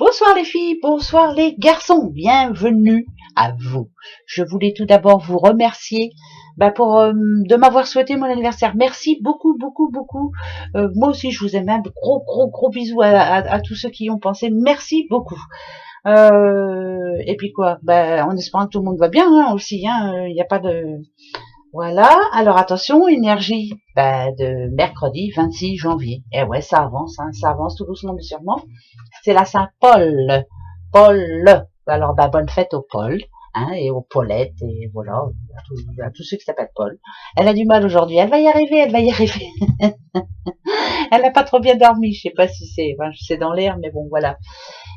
Bonsoir les filles, bonsoir les garçons, bienvenue à vous. Je voulais tout d'abord vous remercier de m'avoir souhaité mon anniversaire. Merci beaucoup, beaucoup, beaucoup. Moi aussi je vous aime, un gros bisous à tous ceux qui y ont pensé. Merci beaucoup. Et puis quoi, en espérant que tout le monde va bien aussi. Il n'y a pas de... Voilà, alors attention, énergie de mercredi 26 janvier. Et ouais, ça avance tout doucement mais sûrement. C'est la Saint-Paul. Paul. Alors, bonne fête au Paul, et aux Paulettes, et voilà, à tous ceux qui s'appellent Paul. Elle a du mal aujourd'hui. Elle va y arriver. Elle n'a pas trop bien dormi. Je sais pas si c'est dans l'air, mais bon, voilà.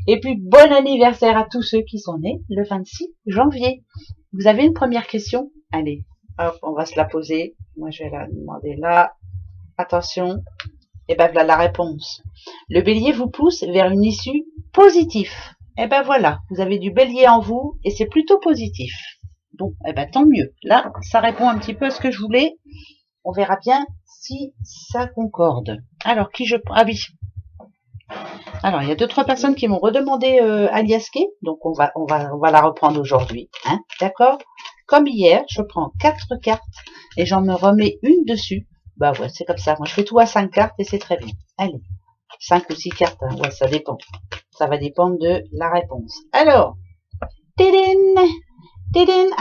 Et puis, bon anniversaire à tous ceux qui sont nés le 26 janvier. Vous avez une première question? Allez, hop, on va se la poser. Moi, je vais la demander là. Attention. Et voilà la réponse. Le bélier vous pousse vers une issue positive. Et voilà, vous avez du bélier en vous et c'est plutôt positif. Bon, tant mieux. Là, ça répond un petit peu à ce que je voulais. On verra bien si ça concorde. Alors, ah oui. Alors, il y a 2-3 personnes qui m'ont redemandé Aliaske, donc on va la reprendre aujourd'hui. D'accord? Comme hier, je prends 4 cartes et j'en me remets une dessus. Ouais, c'est comme ça. Moi, je fais tout à 5 cartes et c'est très bien. Allez, 5 ou 6 cartes. Ouais, ça dépend. Ça va dépendre de la réponse. Alors, tédin,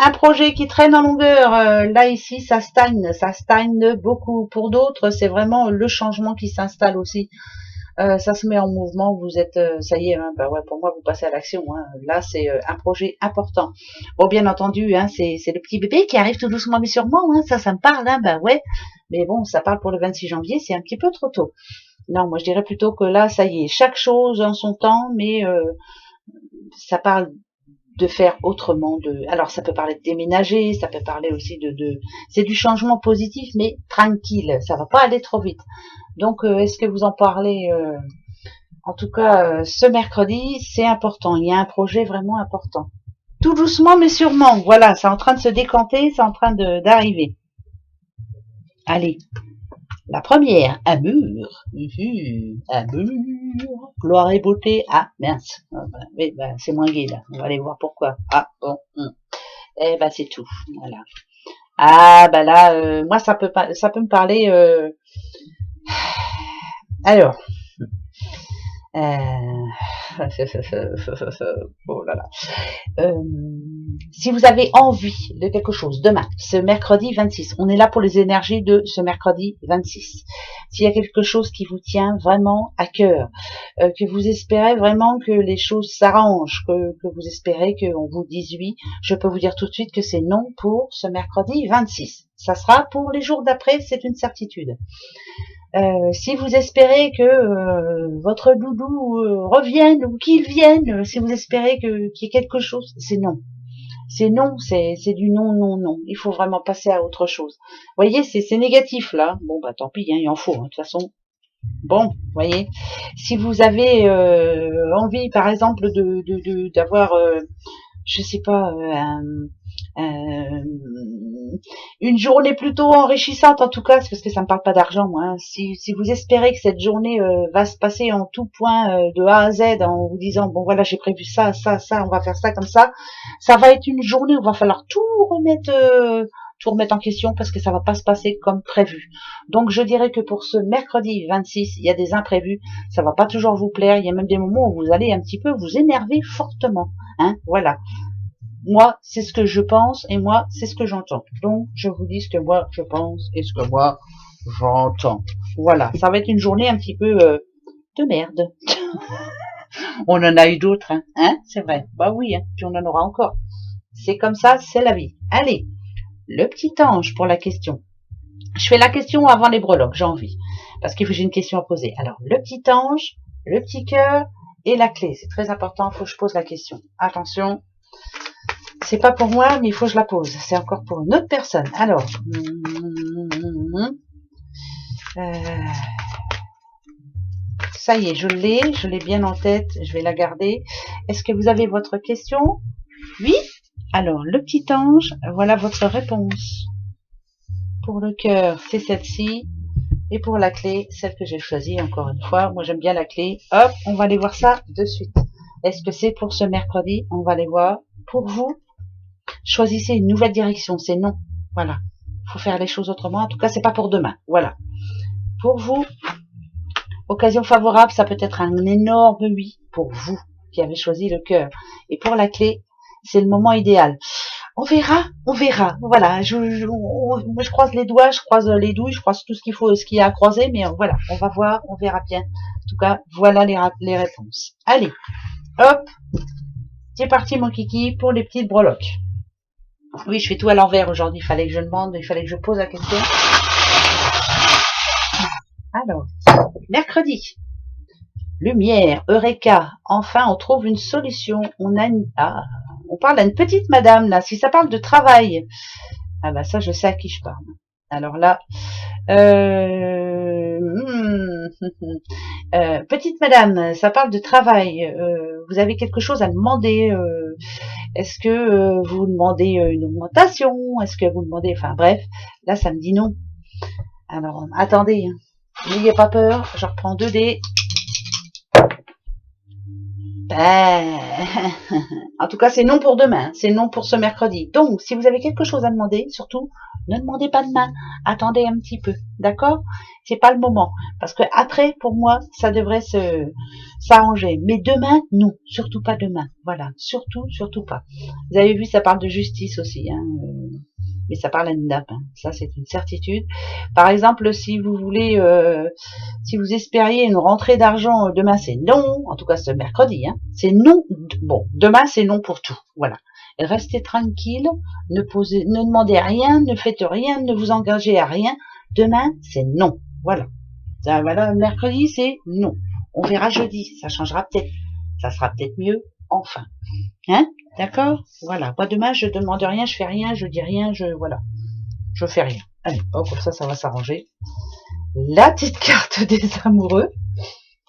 un projet qui traîne en longueur. Là, ici, ça stagne beaucoup. Pour d'autres, c'est vraiment le changement qui s'installe aussi. Ça se met en mouvement, vous êtes, ça y est, ouais, pour moi, vous passez à l'action. Là, c'est un projet important. Bon, bien entendu, c'est le petit bébé qui arrive tout doucement mais sûrement. Ça me parle, ouais. Mais bon, ça parle pour le 26 janvier, c'est un petit peu trop tôt. Non, moi, je dirais plutôt que là, ça y est, chaque chose en son temps, mais ça parle de faire autrement. Alors, ça peut parler de déménager, ça peut parler aussi c'est du changement positif, mais tranquille, ça va pas aller trop vite. Donc, est-ce que vous en parlez en tout cas, ce mercredi, c'est important. Il y a un projet vraiment important. Tout doucement, mais sûrement. Voilà, c'est en train de se décanter, c'est en train d'arriver. Allez, la première, Amour. Amour. Gloire et beauté. Ah, mince. C'est moins gai, là. On va aller voir pourquoi. Ah, bon. C'est tout. Voilà. Ah, là, moi, ça peut me parler... Alors, oh là là. Si vous avez envie de quelque chose demain, ce mercredi 26, on est là pour les énergies de ce mercredi 26. S'il y a quelque chose qui vous tient vraiment à cœur, que vous espérez vraiment que les choses s'arrangent, que vous espérez qu'on vous dise oui, je peux vous dire tout de suite que c'est non pour ce mercredi 26. Ça sera pour les jours d'après, c'est une certitude. Si vous espérez que votre doudou revienne ou qu'il vienne, si vous espérez qu'il y ait quelque chose, c'est non. C'est non, c'est du non, non, non. Il faut vraiment passer à autre chose. Vous voyez, c'est négatif là. Bon, tant pis, il en faut, de toute façon. Bon, vous voyez. Si vous avez envie, par exemple, d'avoir, je sais pas, une journée plutôt enrichissante, en tout cas, c'est parce que ça me parle pas d'argent, moi. Si vous espérez que cette journée va se passer en tout point de A à Z, en vous disant bon voilà, j'ai prévu ça, on va faire ça comme ça va être une journée où il va falloir tout remettre en question parce que ça va pas se passer comme prévu. Donc je dirais que pour ce mercredi 26, il y a des imprévus, ça va pas toujours vous plaire, il y a même des moments où vous allez un petit peu vous énerver fortement, voilà. Moi, c'est ce que je pense et moi, c'est ce que j'entends. Donc, je vous dis ce que moi, je pense et ce que moi, j'entends. Voilà, ça va être une journée un petit peu de merde. On en a eu d'autres, c'est vrai. Oui, puis on en aura encore. C'est comme ça, c'est la vie. Allez, le petit ange pour la question. Je fais la question avant les breloques, j'ai envie. Parce que j'ai une question à poser. Alors, le petit ange, le petit cœur et la clé. C'est très important, il faut que je pose la question. Attention. C'est pas pour moi, mais il faut que je la pose. C'est encore pour une autre personne. Alors, ça y est, je l'ai bien en tête. Je vais la garder. Est-ce que vous avez votre question? Oui? Alors, le petit ange, voilà votre réponse. Pour le cœur, c'est celle-ci. Et pour la clé, celle que j'ai choisie, encore une fois. Moi, j'aime bien la clé. Hop, on va aller voir ça de suite. Est-ce que c'est pour ce mercredi? On va les voir. Pour vous, choisissez une nouvelle direction. C'est non. Voilà. Il faut faire les choses autrement. En tout cas, c'est pas pour demain. Voilà. Pour vous, occasion favorable, ça peut être un énorme oui pour vous qui avez choisi le cœur. Et pour la clé, c'est le moment idéal. On verra, on verra. Voilà, je croise les doigts, je croise les douilles, je croise tout ce qu'il faut, ce qu'il y a à croiser, mais voilà, on va voir, on verra bien. En tout cas, voilà les réponses. Allez, hop, c'est parti mon kiki pour les petites breloques. Oui, je fais tout à l'envers aujourd'hui, il fallait que je demande, il fallait que je pose la question. Alors, mercredi. Lumière, Eureka, enfin on trouve une solution, on parle à une petite madame là, si ça parle de travail, ah bah ça je sais à qui je parle. Alors là, petite madame, ça parle de travail, vous avez quelque chose à demander, est-ce que vous demandez une augmentation, est-ce que vous demandez, enfin bref, là ça me dit non. Alors attendez, n'ayez pas peur, je reprends 2 dés. En tout cas, c'est non pour demain, c'est non pour ce mercredi. Donc, si vous avez quelque chose à demander, surtout, ne demandez pas demain. Attendez un petit peu, d'accord? C'est pas le moment, parce que après, pour moi, ça devrait s'arranger. Mais demain, non, surtout pas demain. Voilà, surtout pas. Vous avez vu, ça parle de justice aussi, hein. Mais ça parle à une dame, hein. Ça c'est une certitude. Par exemple, si vous voulez, si vous espériez une rentrée d'argent demain, c'est non. En tout cas, ce mercredi, hein, c'est non. Bon, demain c'est non pour tout. Voilà. Restez tranquille, ne demandez rien, ne faites rien, ne vous engagez à rien. Demain, c'est non. Voilà. Ça, voilà, mercredi, c'est non. On verra jeudi, ça changera peut-être. Ça sera peut-être mieux, enfin. Hein? D'accord? Voilà. Moi, demain, je demande rien, je fais rien, je dis rien, voilà. Je fais rien. Allez, oh, comme ça va s'arranger. La petite carte des amoureux.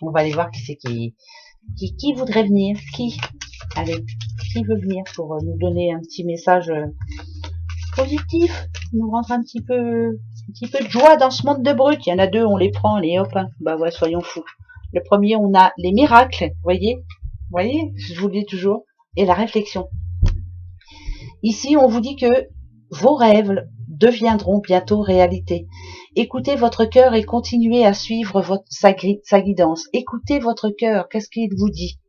On va aller voir qui c'est qui voudrait venir. Qui? Allez, qui veut venir pour nous donner un petit message positif, nous rendre un petit peu de joie dans ce monde de brut. Il y en a 2, on les prend, les hop, hein. Bah ouais, soyons fous. Le premier, on a les miracles, voyez, je vous le dis toujours, et la réflexion. Ici, on vous dit que vos rêves deviendront bientôt réalité. Écoutez votre cœur et continuez à suivre sa guidance. Écoutez votre cœur, qu'est-ce qu'il vous dit?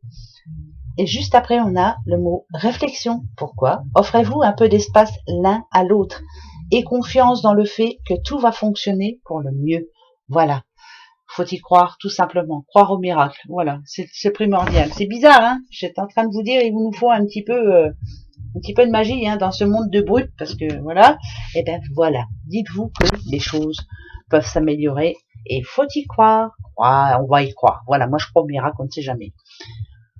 Et juste après, on a le mot réflexion. Pourquoi? Offrez-vous un peu d'espace l'un à l'autre et confiance dans le fait que tout va fonctionner pour le mieux. Voilà. Faut y croire, tout simplement. Croire au miracle. Voilà. C'est primordial. C'est bizarre, hein? J'étais en train de vous dire, il nous faut un petit peu de magie, hein, dans ce monde de brut, parce que, voilà. Et ben, voilà. Dites-vous que les choses peuvent s'améliorer et faut y croire. On va y croire. Voilà. Moi, je crois au miracle, on ne sait jamais.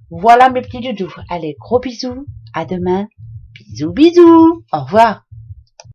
Voilà mes petits doudous. Allez, gros bisous. À demain. Bisous, bisous. Au revoir.